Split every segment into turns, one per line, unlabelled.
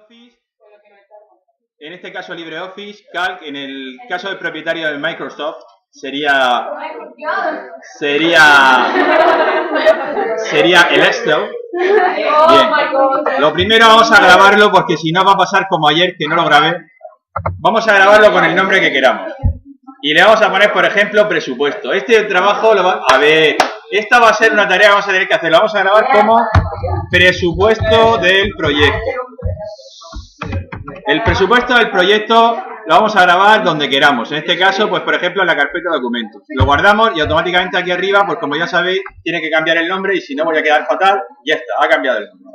LibreOffice, en este caso LibreOffice, Calc, en el caso del propietario de Microsoft, sería el Excel. Bien. Lo primero vamos a grabarlo porque si no va a pasar como ayer que no lo grabé. Vamos a grabarlo con el nombre que queramos. Y le vamos a poner, por ejemplo, presupuesto. Este trabajo lo va a ver. Esta va a ser una tarea que vamos a tener que hacer. Lo vamos a grabar como presupuesto del proyecto. El presupuesto del proyecto lo vamos a grabar donde queramos. En este caso, pues por ejemplo, en la carpeta de documentos. Lo guardamos y automáticamente aquí arriba, pues como ya sabéis, tiene que cambiar el nombre y si no voy a quedar fatal. Ya está, ha cambiado el nombre.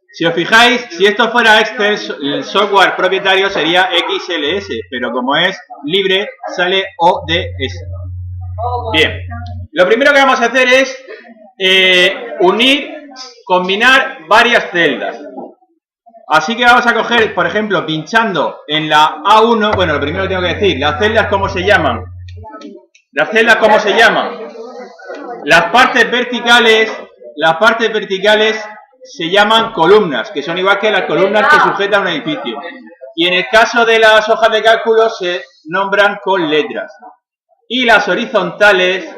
Si os fijáis, si esto fuera Excel, el software propietario sería XLS, pero como es libre, sale ODS. Bien, lo primero que vamos a hacer es combinar varias celdas. Así que vamos a coger, por ejemplo, pinchando en la A1, bueno, lo primero que tengo que decir, las celdas, ¿cómo se llaman? Las celdas, ¿cómo se llaman? Las partes verticales se llaman columnas, que son igual que las columnas que sujetan un edificio. Y en el caso de las hojas de cálculo se nombran con letras. Y las horizontales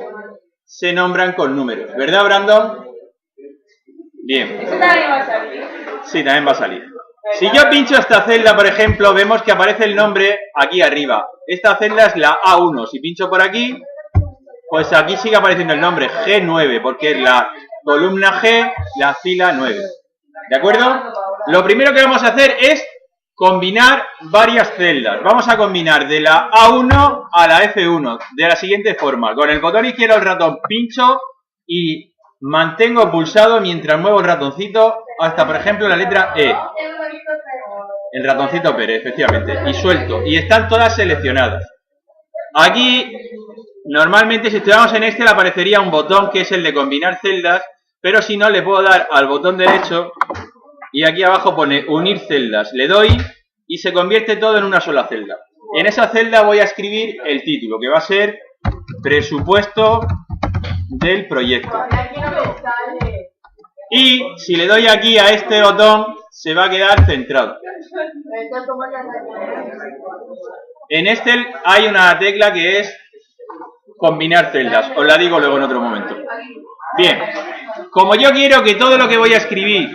se nombran con números. ¿Verdad, Brandon? Bien.
Eso también va a salir.
Sí, también va a salir. Si yo pincho esta celda, por ejemplo, vemos que aparece el nombre aquí arriba. Esta celda es la A1. Si pincho por aquí, pues aquí sigue apareciendo el nombre, G9, porque es la columna G, la fila 9. ¿De acuerdo? Lo primero que vamos a hacer es combinar varias celdas. Vamos a combinar de la A1 a la F1 de la siguiente forma. Con el botón izquierdo del ratón pincho y mantengo pulsado mientras muevo el ratoncito hasta, por ejemplo, la letra E. El ratoncito Pérez, efectivamente. Y suelto. Y están todas seleccionadas. Aquí, normalmente, si estuviéramos en Excel, aparecería un botón que es el de combinar celdas. Pero si no, le puedo dar al botón derecho y aquí abajo pone unir celdas. Le doy y se convierte todo en una sola celda. En esa celda voy a escribir el título, que va a ser presupuesto del proyecto. Y si le doy aquí a este botón, se va a quedar centrado. En Excel hay una tecla que es combinar celdas. Os la digo luego en otro momento. Bien, como yo quiero que todo lo que voy a escribir,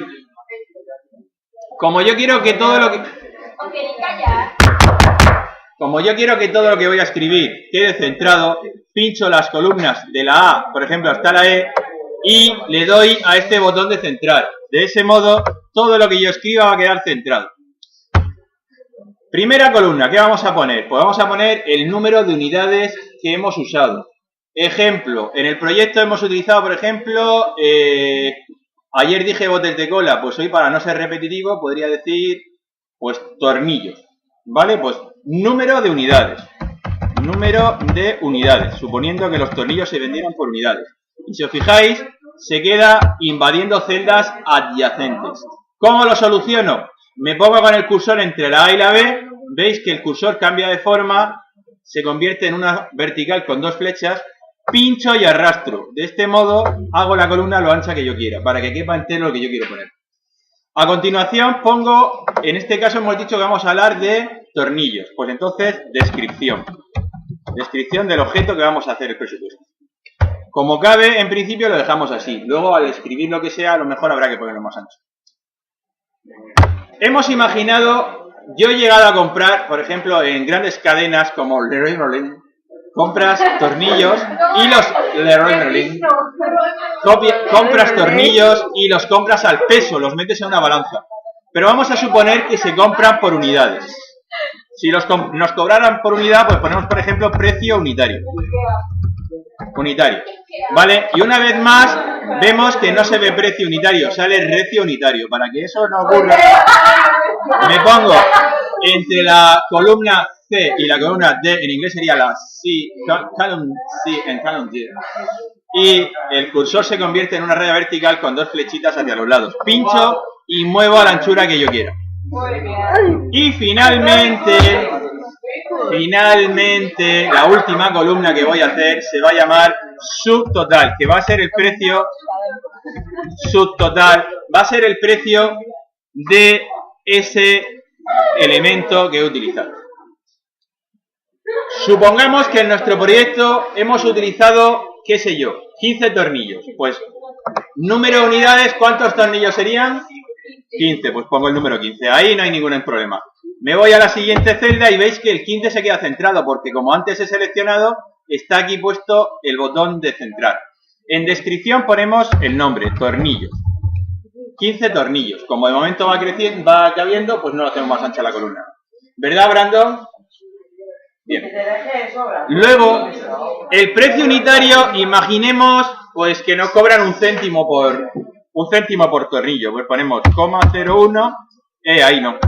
como yo quiero que todo lo que voy a escribir quede centrado, pincho las columnas de la A, por ejemplo, hasta la E, y le doy a este botón de centrar. De ese modo, todo lo que yo escriba va a quedar centrado. Primera columna, ¿qué vamos a poner? Pues vamos a poner el número de unidades que hemos usado. Ejemplo, en el proyecto hemos utilizado, por ejemplo, ayer dije botes de cola, pues hoy para no ser repetitivo podría decir, pues tornillos, ¿vale? Pues número de unidades, suponiendo que los tornillos se vendieran por unidades. Y si os fijáis, se queda invadiendo celdas adyacentes. ¿Cómo lo soluciono? Me pongo con el cursor entre la A y la B, veis que el cursor cambia de forma, se convierte en una vertical con dos flechas, pincho y arrastro. De este modo hago la columna lo ancha que yo quiera, para que quepa entero lo que yo quiero poner. A continuación pongo, en este caso hemos dicho que vamos a hablar de tornillos. Pues entonces, descripción. Descripción del objeto que vamos a hacer el presupuesto. Como cabe, en principio lo dejamos así. Luego al escribir lo que sea, a lo mejor habrá que ponerlo más ancho. Hemos imaginado, yo he llegado a comprar, por ejemplo, en grandes cadenas como Leroy Merlin, compras tornillos y compras tornillos y los compras al peso, los metes en una balanza. Pero vamos a suponer que se compran por unidades. Si nos cobraran por unidad, pues ponemos, por ejemplo, precio unitario. ¿Vale? Y una vez más, vemos que no se ve precio unitario, sale recio unitario. Para que eso no ocurra, me pongo entre la columna C y la columna D, en inglés sería la column C en column D. Y el cursor se convierte en una raya vertical con dos flechitas hacia los lados. Pincho y muevo a la anchura que yo quiera. Y finalmente, la última columna que voy a hacer se va a llamar subtotal, que va a ser el precio subtotal, va a ser el precio de ese elemento que he utilizado. Supongamos que en nuestro proyecto hemos utilizado, qué sé yo, 15 tornillos. Pues, número de unidades, ¿cuántos tornillos serían? 15, pues pongo el número 15. Ahí no hay ningún problema. Me voy a la siguiente celda y veis que el 15 se queda centrado, porque como antes he seleccionado, está aquí puesto el botón de centrar. En descripción ponemos el nombre, tornillos. 15 tornillos. Como de momento va creciendo, va cabiendo, pues no lo hacemos más ancha la columna. ¿Verdad, Brandon? Bien. Luego, el precio unitario, imaginemos pues que nos cobran un céntimo por tornillo. Pues ponemos 0,01. Ahí no.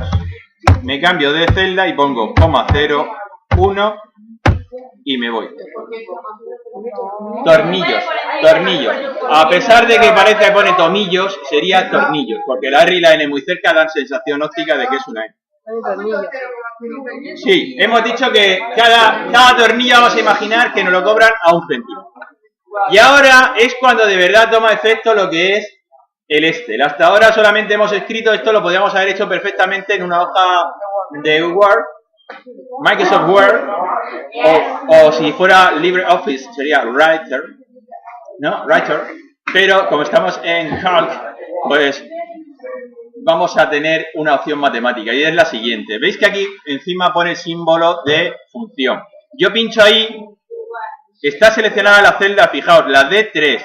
Me cambio de celda y pongo 0,01 y me voy. Tornillos, tornillos. A pesar de que parece que pone tomillos, sería tornillos, porque la R y la N muy cerca dan sensación óptica de que es una N. Sí, hemos dicho que cada tornillo vamos a imaginar que nos lo cobran a un céntimo. Y ahora es cuando de verdad toma efecto lo que es el Excel. Hasta ahora solamente hemos escrito, esto lo podríamos haber hecho perfectamente en una hoja de Word, Microsoft Word, o si fuera LibreOffice sería Writer, ¿no? Writer. Pero como estamos en Calc, pues vamos a tener una opción matemática y es la siguiente. ¿Veis que aquí encima pone el símbolo de función? Yo pincho ahí, está seleccionada la celda, fijaos, la D3,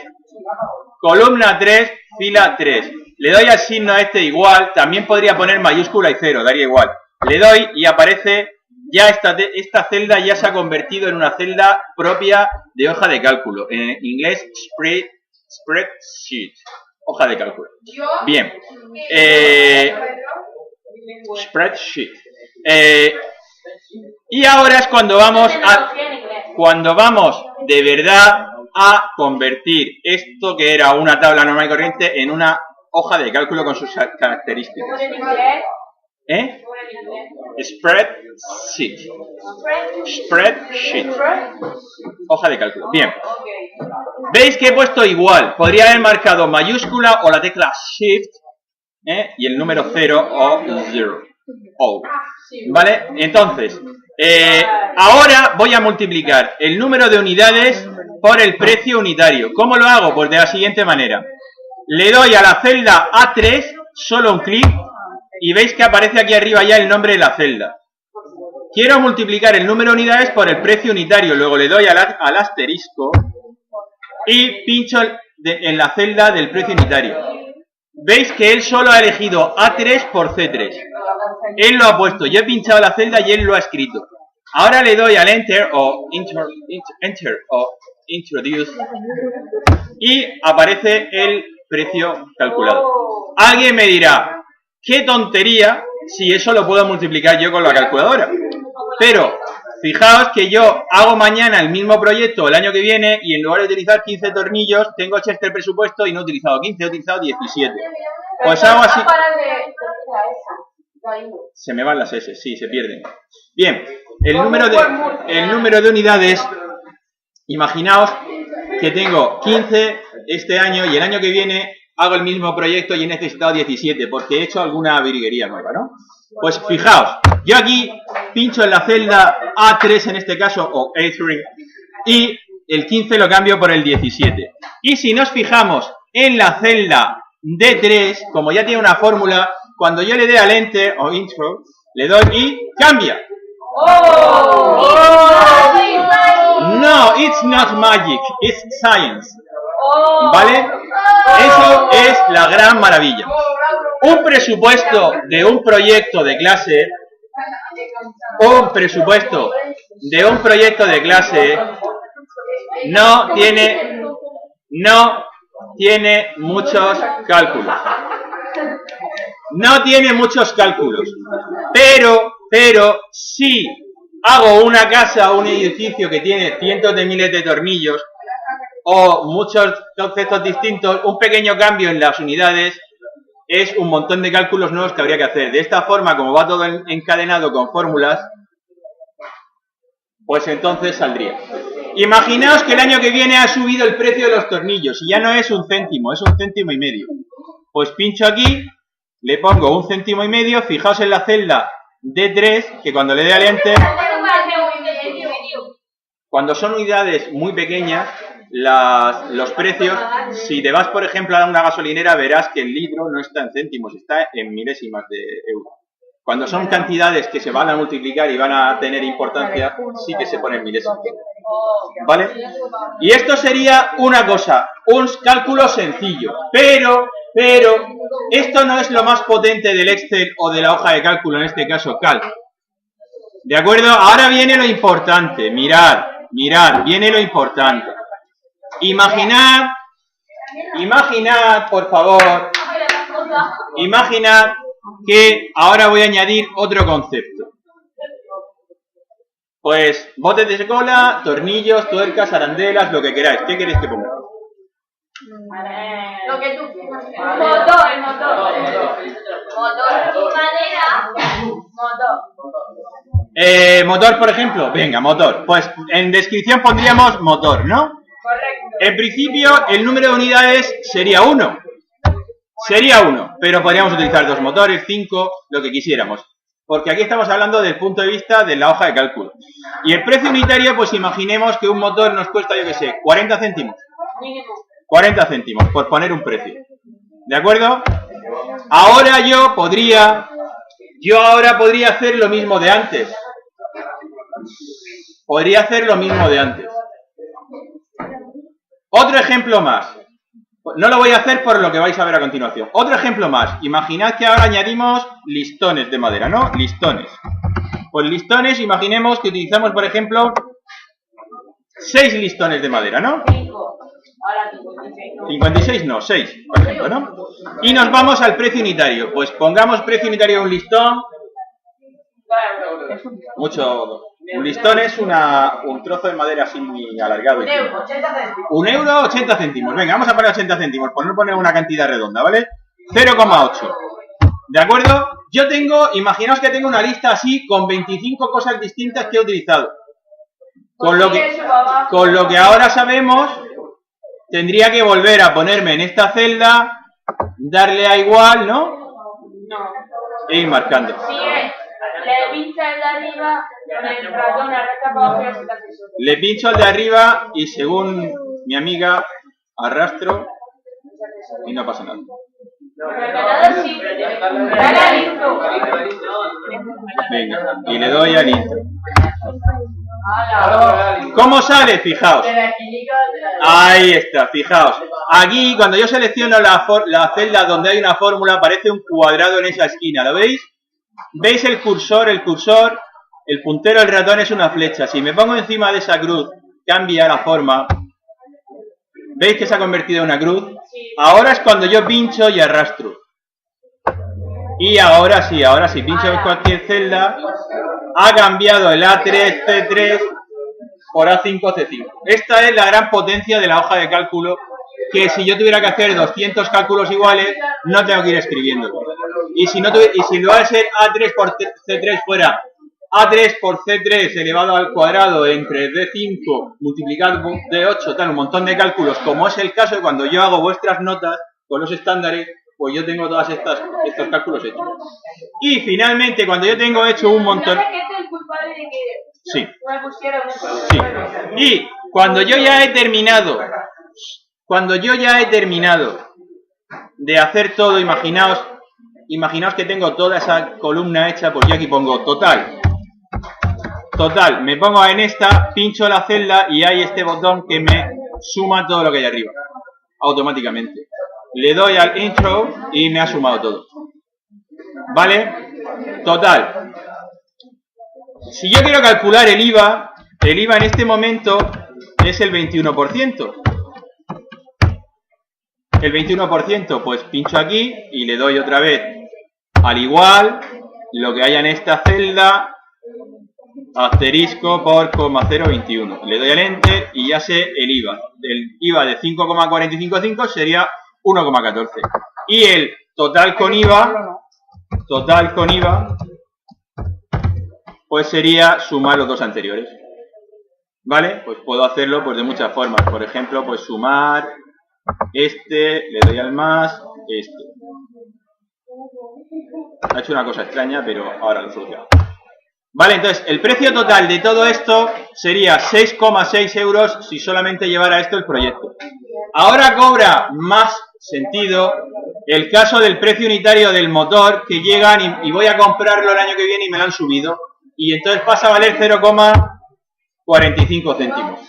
columna 3, fila 3. Le doy al signo este igual, también podría poner mayúscula y 0, daría igual. Le doy y aparece, ya esta celda ya se ha convertido en una celda propia de hoja de cálculo. En inglés, spreadsheet. Hoja de cálculo. Bien. Spreadsheet. Y ahora es cuando vamos de verdad a convertir esto que era una tabla normal y corriente en una hoja de cálculo con sus características. Spreadsheet. Spreadsheet. Hoja de cálculo. Bien. ¿Veis que he puesto igual? Podría haber marcado mayúscula o la tecla Shift y el número 0 o 0. ¿Vale? Entonces, ahora voy a multiplicar el número de unidades por el precio unitario. ¿Cómo lo hago? Pues de la siguiente manera. Le doy a la celda A3, solo un clic, y veis que aparece aquí arriba ya el nombre de la celda. Quiero multiplicar el número de unidades por el precio unitario. Luego le doy al asterisco y pincho en la celda del precio unitario. Veis que él solo ha elegido A3 por C3. Él lo ha puesto. Yo he pinchado la celda y él lo ha escrito. Ahora le doy al Enter o Enter o Introduce y aparece el precio calculado. Alguien me dirá, qué tontería si eso lo puedo multiplicar yo con la calculadora. Pero fijaos que yo hago mañana el mismo proyecto el año que viene y en lugar de utilizar 15 tornillos, tengo hecho este presupuesto y no he utilizado 15, he utilizado 17. Pues hago así. Se me van las S, sí, se pierden. Bien, el número de unidades, imaginaos que tengo 15 este año y el año que viene hago el mismo proyecto y he necesitado 17 porque he hecho alguna virguería nueva, ¿no? Pues fijaos, yo aquí pincho en la celda A3 en este caso, o A3, y el 15 lo cambio por el 17. Y si nos fijamos en la celda D3, como ya tiene una fórmula, cuando yo le dé al Enter o Intro, le doy y cambia. No, it's not magic, it's science. ¿Vale? Eso es la gran maravilla. Un presupuesto de un proyecto de clase, no tiene muchos cálculos. No tiene muchos cálculos. Pero si hago una casa o un edificio que tiene cientos de miles de tornillos o muchos conceptos distintos, un pequeño cambio en las unidades es un montón de cálculos nuevos que habría que hacer. De esta forma, como va todo encadenado con fórmulas, pues entonces saldría. Imaginaos que el año que viene ha subido el precio de los tornillos y ya no es un céntimo, es un céntimo y medio. Pues pincho aquí, le pongo un céntimo y medio, fijaos en la celda D3, que cuando le dé al enter, cuando son unidades muy pequeñas, los precios, si te vas, por ejemplo, a una gasolinera, verás que el litro no está en céntimos, está en milésimas de euro. Cuando son cantidades que se van a multiplicar y van a tener importancia, sí que se ponen milésimas. ¿Vale? Y esto sería una cosa, un cálculo sencillo, pero esto no es lo más potente del Excel o de la hoja de cálculo, en este caso Calc. ¿De acuerdo? Ahora viene lo importante, mirad, viene lo importante. Imaginad, por favor, imaginad que ahora voy a añadir otro concepto. Pues botes de cola, tornillos, tuercas, arandelas, lo que queráis. ¿Qué queréis que ponga?
Lo que tú quieras. Motor, el motor. Motor, madera. Motor.
Motor, por ejemplo. Venga, motor. Pues en descripción pondríamos motor, ¿no?
Correcto.
En principio, el número de unidades sería 1. Pero podríamos utilizar 2 motores, 5, lo que quisiéramos. Porque aquí estamos hablando del punto de vista de la hoja de cálculo. Y el precio unitario, pues imaginemos que un motor nos cuesta, yo qué sé, 40 céntimos.
Mínimo.
40 céntimos, por poner un precio. ¿De acuerdo? Ahora yo ahora podría hacer lo mismo de antes. Otro ejemplo más. No lo voy a hacer por lo que vais a ver a continuación. Otro ejemplo más. Imaginad que ahora añadimos listones de madera, ¿no? Listones. Pues listones, imaginemos que utilizamos, por ejemplo, 6 listones de madera, ¿no? 56 no, 6, por ejemplo, ¿no? Y nos vamos al precio unitario. Pues pongamos precio unitario de un listón. Un listón es un trozo de madera así muy alargado. 1 euro, 80 céntimos. Venga, vamos a poner 80 céntimos, por no poner una cantidad redonda, ¿vale? 0,8. ¿De acuerdo? Yo imaginaos que tengo una lista así con 25 cosas distintas que he utilizado. Con lo que ahora sabemos, tendría que volver a ponerme en esta celda, darle a igual, ¿no?
No.
E ir marcando.
Sí, le pincha el de arriba, el ratón arrastra para abajo y así.
Le pincho al de arriba y según mi amiga arrastro y no pasa nada. Venga, y le doy al intro. ¿Cómo sale? Fijaos. Ahí está, fijaos. Aquí, cuando yo selecciono la celda donde hay una fórmula, aparece un cuadrado en esa esquina. ¿Lo veis? ¿Veis el cursor? El puntero del ratón es una flecha. Si me pongo encima de esa cruz, cambia la forma. ¿Veis que se ha convertido en una cruz? Ahora es cuando yo pincho y arrastro. Y ahora sí, pincho en cualquier celda, ha cambiado el A3, C3 por A5, C5. Esta es la gran potencia de la hoja de cálculo, que si yo tuviera que hacer 200 cálculos iguales, no tengo que ir escribiendo. Y si lo va a ser A3 por C3 fuera A3 por C3 elevado al cuadrado entre D5 multiplicado por D8, tal, un montón de cálculos, como es el caso de cuando yo hago vuestras notas con los estándares, pues yo tengo todos estos cálculos hechos. Y finalmente, cuando yo tengo hecho un montón... Sí. Sí. Y cuando yo ya he terminado de hacer todo, imaginaos que tengo toda esa columna hecha, pues yo aquí pongo total, me pongo en esta, pincho la celda y hay este botón que me suma todo lo que hay arriba, automáticamente. Le doy al intro y me ha sumado todo. ¿Vale? Total. Si yo quiero calcular el IVA en este momento es el 21%. El 21%, pues pincho aquí y le doy otra vez al igual, lo que haya en esta celda, asterisco por 0,021. Le doy al enter y ya sé el IVA. El IVA de 5,455 sería 1,14. Y el total con IVA, pues sería sumar los dos anteriores. ¿Vale? Pues puedo hacerlo pues de muchas formas. Por ejemplo, pues sumar le doy al más, Ha hecho una cosa extraña, pero ahora lo solucionamos. Vale, entonces, el precio total de todo esto sería 6,6 euros si solamente llevara esto el proyecto. Ahora cobra más sentido el caso del precio unitario del motor, que llegan y voy a comprarlo el año que viene y me lo han subido. Y entonces pasa a valer 0,45 céntimos.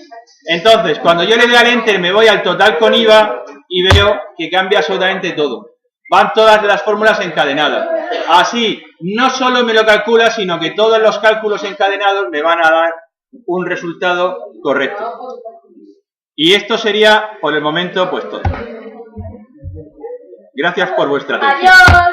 Entonces, cuando yo le dé al Enter, me voy al total con IVA y veo que cambia absolutamente todo. Van todas las fórmulas encadenadas. Así, no solo me lo calcula, sino que todos los cálculos encadenados me van a dar un resultado correcto. Y esto sería, por el momento, pues todo. Gracias por vuestra atención.
Adiós.